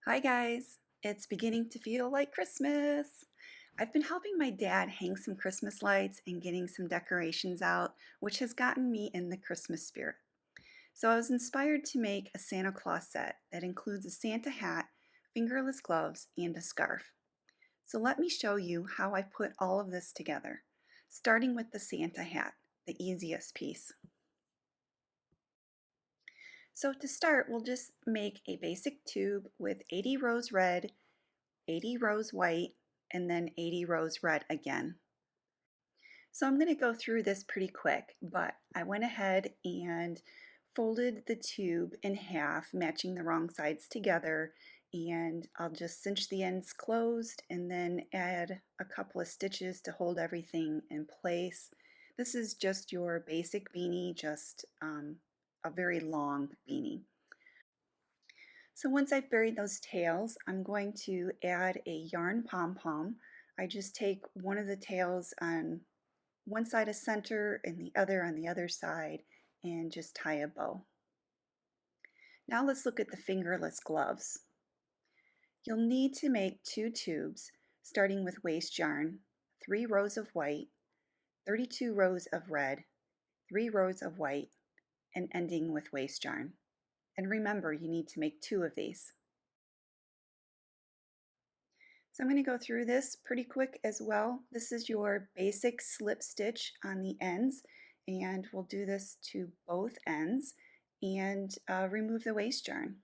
Hi guys, it's beginning to feel like Christmas. I've been helping my dad hang some Christmas lights and getting some decorations out, which has gotten me in the Christmas spirit. So I was inspired to make a Santa Claus set that includes a Santa hat, fingerless gloves, and a scarf. So let me show you how I put all of this together, starting with the Santa hat, the easiest piece. So to start, we'll just make a basic tube with 80 rows red, 80 rows white, and then 80 rows red again. So I'm going to go through this pretty quick, but I went ahead and folded the tube in half, matching the wrong sides together, and I'll just cinch the ends closed and then add a couple of stitches to hold everything in place. This is just your basic beanie, just a very long beanie. So once I've buried those tails, I'm going to add a yarn pom-pom. I just take one of the tails on one side of center and the other on the other side and just tie a bow. Now let's look at the fingerless gloves. You'll need to make 2 tubes, starting with waste yarn, 3 rows of white, 32 rows of red, 3 rows of white, and ending with waste yarn. And remember, you need to make 2 of these. So I'm going to go through this pretty quick as well. This is your basic slip stitch on the ends, and we'll do this to both ends and remove the waste yarn.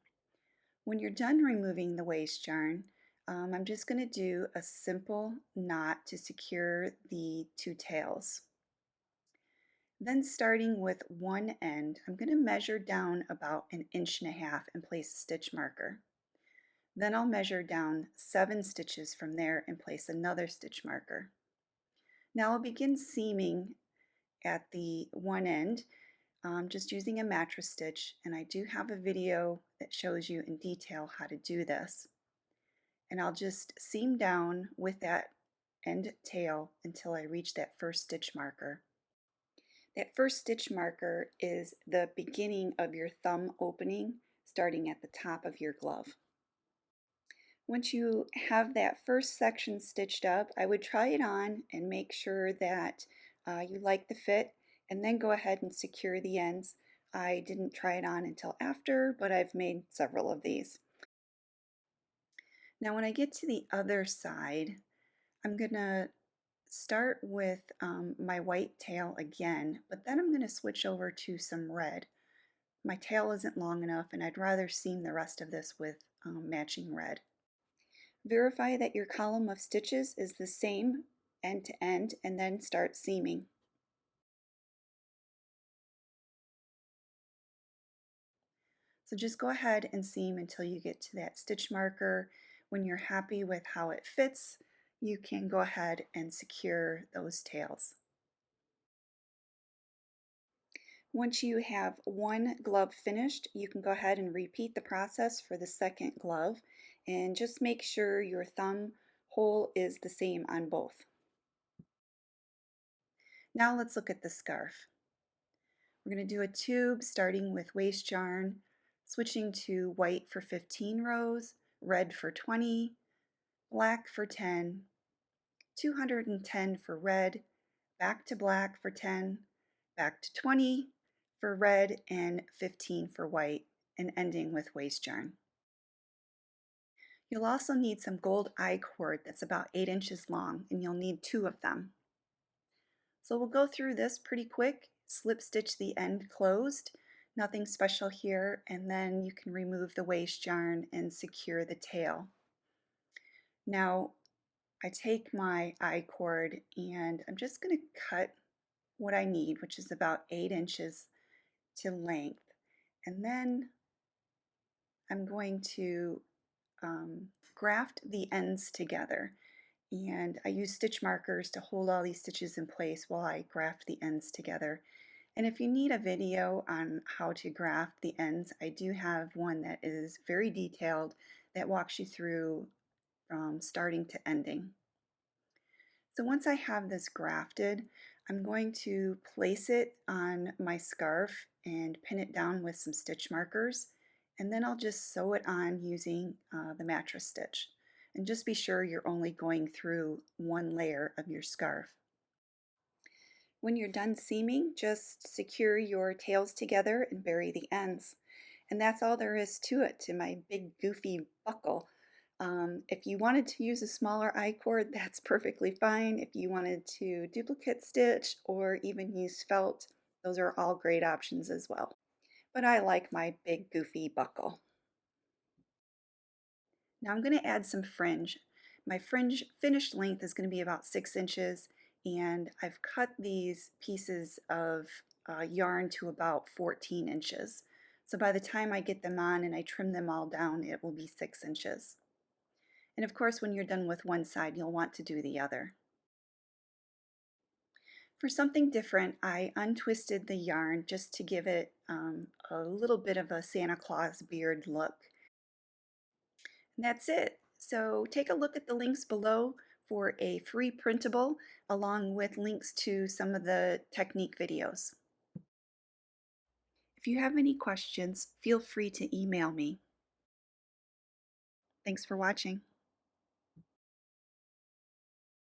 When you're done removing the waste yarn, I'm just going to do a simple knot to secure the 2 tails. Then starting with one end, I'm going to measure down about 1.5 inches and place a stitch marker. Then I'll measure down 7 stitches from there and place another stitch marker. Now I'll begin seaming at the one end, just using a mattress stitch, and I do have a video that shows you in detail how to do this. And I'll just seam down with that end tail until I reach that first stitch marker. That first stitch marker is the beginning of your thumb opening, starting at the top of your glove. Once you have that first section stitched up, I would try it on and make sure that you like the fit, and then go ahead and secure the ends. I didn't try it on until after, but I've made several of these. Now when I get to the other side, I'm going to start with my white tail again, but then I'm going to switch over to some red. My tail isn't long enough, and I'd rather seam the rest of this with matching red. Verify that your column of stitches is the same end to end, and then start seaming. So just go ahead and seam until you get to that stitch marker. When you're happy with how it fits, you can go ahead and secure those tails. Once you have one glove finished, you can go ahead and repeat the process for the second glove, and just make sure your thumb hole is the same on both. Now let's look at the scarf. We're going to do a tube starting with waste yarn, switching to white for 15 rows, red for 20, black for 10, 210 for red, back to black for 10, back to 20 for red, and 15 for white, and ending with waste yarn. You'll also need some gold I-cord that's about 8 inches long, and you'll need 2 of them. So we'll go through this pretty quick. Slip stitch the end closed, nothing special here, and then you can remove the waste yarn and secure the tail. Now I take my I-cord and I'm just going to cut what I need, which is about 8 inches to length, and then I'm going to graft the ends together. And I use stitch markers to hold all these stitches in place while I graft the ends together. And if you need a video on how to graft the ends, I do have one that is very detailed that walks you through from starting to ending. So once I have this grafted, I'm going to place it on my scarf and pin it down with some stitch markers, and then I'll just sew it on using the mattress stitch. And just be sure you're only going through one layer of your scarf. When you're done seaming, just secure your tails together and bury the ends. And that's all there is to it, to my big goofy buckle. If you wanted to use a smaller I-cord, that's perfectly fine. If you wanted to duplicate stitch or even use felt, those are all great options as well. But I like my big goofy buckle. Now I'm going to add some fringe. My fringe finished length is going to be about 6 inches, and I've cut these pieces of yarn to about 14 inches. So by the time I get them on and I trim them all down, it will be 6 inches. And of course, when you're done with one side, you'll want to do the other. For something different, I untwisted the yarn just to give it a little bit of a Santa Claus beard look. And that's it. So take a look at the links below for a free printable along with links to some of the technique videos. If you have any questions, feel free to email me. Thanks for watching.